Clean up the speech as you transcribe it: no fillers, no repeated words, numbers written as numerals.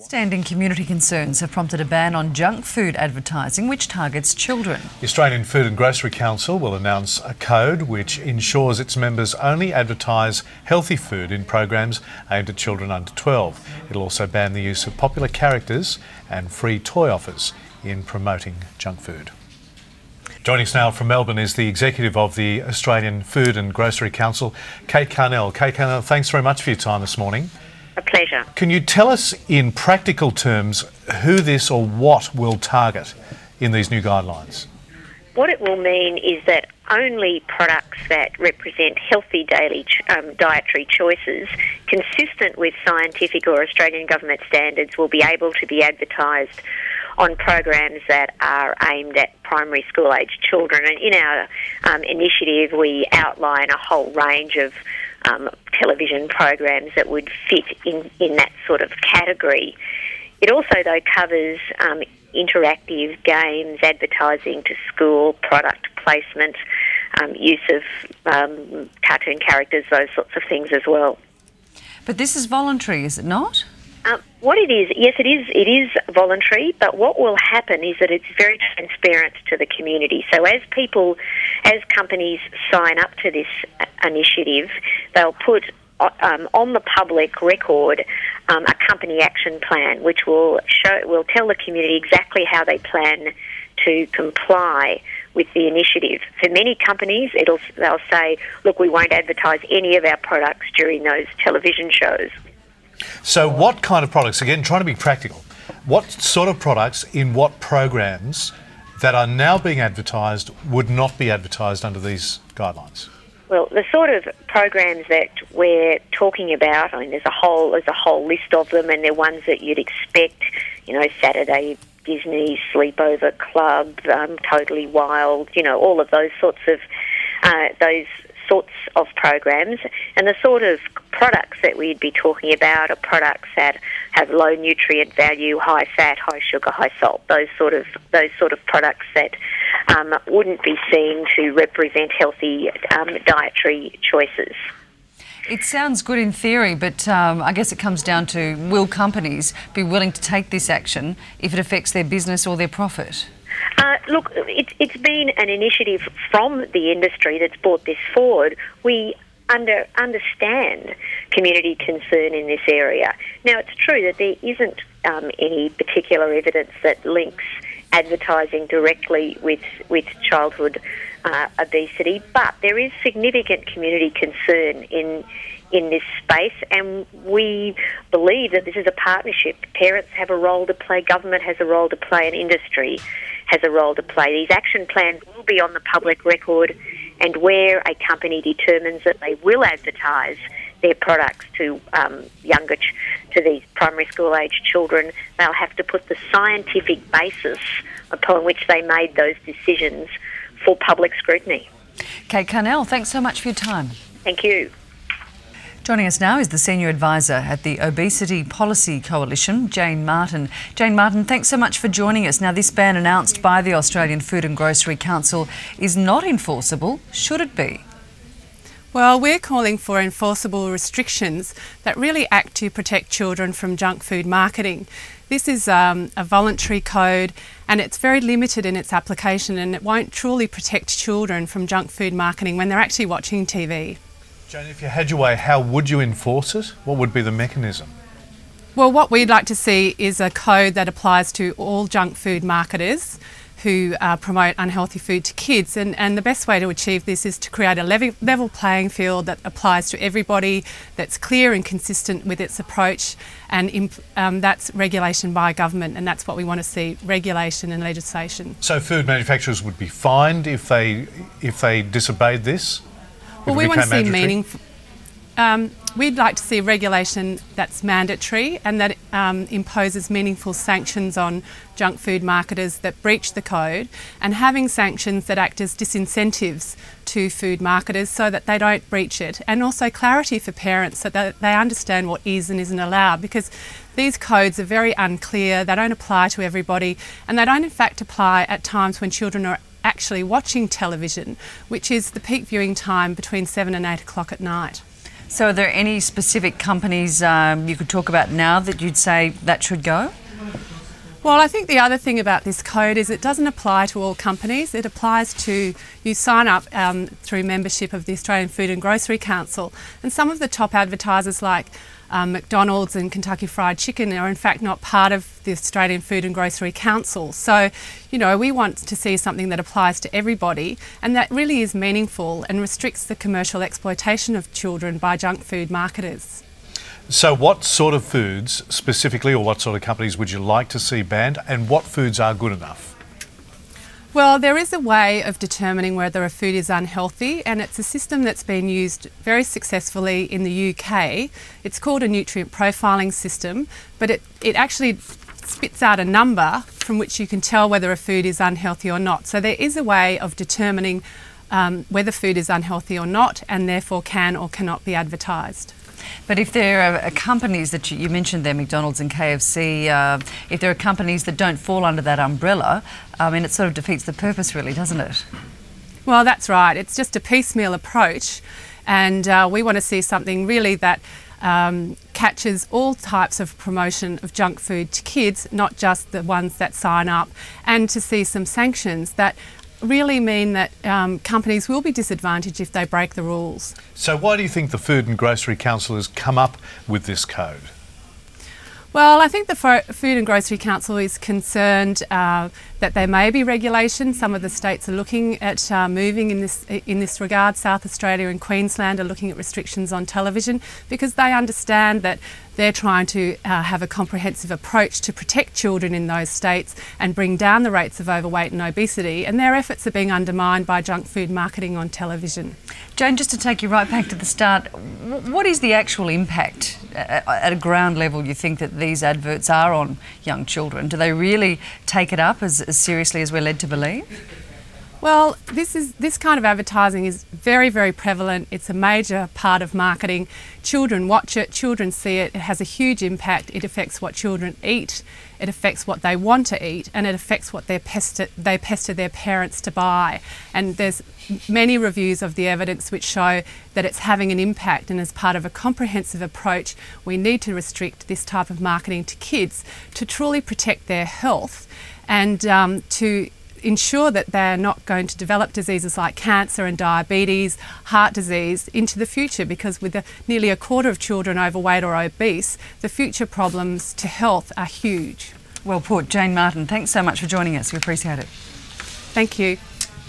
Standing community concerns have prompted a ban on junk food advertising which targets children. The Australian Food and Grocery Council will announce a code which ensures its members only advertise healthy food in programs aimed at children under 12. It'll also ban the use of popular characters and free toy offers in promoting junk food. Joining us now from Melbourne is the executive of the Australian Food and Grocery Council, Kate Carnell. Kate Carnell, thanks very much for your time this morning. A pleasure. Can you tell us in practical terms who this or what will target in these new guidelines? What it will mean is that only products that represent healthy daily dietary choices consistent with scientific or Australian government standards will be able to be advertised on programs that are aimed at primary school age children. And in our initiative we outline a whole range of television programs that would fit in that sort of category. It also, though, covers interactive games, advertising to school, product placement, use of cartoon characters, those sorts of things as well. But this is voluntary, is it not? What it is, yes, it is voluntary, but what will happen is that it's very transparent to the community. So as companies sign up to this initiative, they'll put on the public record a company action plan, which will tell the community exactly how they plan to comply with the initiative. For many companies, they'll say, look, we won't advertise any of our products during those television shows. So what kind of products, again, trying to be practical, what sort of products in what programs that are now being advertised would not be advertised under these guidelines? Well, the sort of programs that we're talking about, I mean, there's a whole list of them, and they're ones that you'd expect, Saturday Disney Sleepover Club, Totally Wild, all of those sorts of programs. And the sort of products that we'd be talking about are products that have low nutrient value, high fat, high sugar, high salt. Those sort of products that wouldn't be seen to represent healthy dietary choices. It sounds good in theory, but I guess it comes down to, will companies be willing to take this action if it affects their business or their profit? Look, it's been an initiative from the industry that's brought this forward. We understand community concern in this area. Now, it's true that there isn't any particular evidence that links advertising directly with childhood obesity, but there is significant community concern in this space, and we believe that this is a partnership. Parents have a role to play, government has a role to play, and industry has a role to play. These action plans will be on the public record, and where a company determines that they will advertise their products to to these primary school age children, they'll have to put the scientific basis upon which they made those decisions for public scrutiny. Kate Carnell, thanks so much for your time. Thank you. Joining us now is the Senior Advisor at the Obesity Policy Coalition, Jane Martin. Jane Martin, thanks so much for joining us. Now, this ban announced by the Australian Food and Grocery Council is not enforceable. Should it be? Well, we're calling for enforceable restrictions that really act to protect children from junk food marketing. This is a voluntary code, and it's very limited in its application, and it won't truly protect children from junk food marketing when they're actually watching TV. Jane, if you had your way, how would you enforce it? What would be the mechanism? Well, what we'd like to see is a code that applies to all junk food marketers who promote unhealthy food to kids. And the best way to achieve this is to create a level playing field that applies to everybody, that's clear and consistent with its approach, and that's regulation by government, and that's what we want to see, regulation and legislation. So food manufacturers would be fined if they disobeyed this? Well, we want to see meaningful. We'd like to see regulation that's mandatory and that imposes meaningful sanctions on junk food marketers that breach the code, and having sanctions that act as disincentives to food marketers so that they don't breach it, and also clarity for parents so that they understand what is and isn't allowed, because these codes are very unclear, they don't apply to everybody, and they don't in fact apply at times when children are actually watching television, which is the peak viewing time between 7 and 8 o'clock at night. So are there any specific companies you could talk about now that you'd say that should go? Well, I think the other thing about this code is it doesn't apply to all companies. It applies to, you sign up through membership of the Australian Food and Grocery Council, and some of the top advertisers like McDonald's and Kentucky Fried Chicken are in fact not part of the Australian Food and Grocery Council. So, you know, we want to see something that applies to everybody and that really is meaningful and restricts the commercial exploitation of children by junk food marketers. So what sort of foods specifically, or what sort of companies would you like to see banned, and what foods are good enough? Well, there is a way of determining whether a food is unhealthy, and it's a system that's been used very successfully in the UK. It's called a nutrient profiling system, but it actually spits out a number from which you can tell whether a food is unhealthy or not. So there is a way of determining whether food is unhealthy or not, and therefore can or cannot be advertised. But if there are companies that you mentioned there, McDonald's and KFC, if there are companies that don't fall under that umbrella, I mean, it sort of defeats the purpose really, doesn't it? Well, that's right. It's just a piecemeal approach, and we want to see something really that catches all types of promotion of junk food to kids, not just the ones that sign up, and to see some sanctions that really mean that companies will be disadvantaged if they break the rules. So why do you think the Food and Grocery Council has come up with this code? Well, I think the Food and Grocery Council is concerned that there may be regulation. Some of the states are looking at moving in this regard. South Australia and Queensland are looking at restrictions on television because they understand that they're trying to have a comprehensive approach to protect children in those states and bring down the rates of overweight and obesity, and their efforts are being undermined by junk food marketing on television. Jane, just to take you right back to the start, what is the actual impact at a ground level you think that these adverts are on young children? Do they really take it up as seriously as we're led to believe? Well, this kind of advertising is very, very prevalent. It's a major part of marketing. Children watch it, children see it, it has a huge impact. It affects what children eat, it affects what they want to eat, and it affects what they pester their parents to buy. And there's many reviews of the evidence which show that it's having an impact, and as part of a comprehensive approach, we need to restrict this type of marketing to kids to truly protect their health and to ensure that they're not going to develop diseases like cancer and diabetes, heart disease into the future, because with nearly a quarter of children overweight or obese, the future problems to health are huge. Well put. Jane Martin, thanks so much for joining us. We appreciate it. Thank you.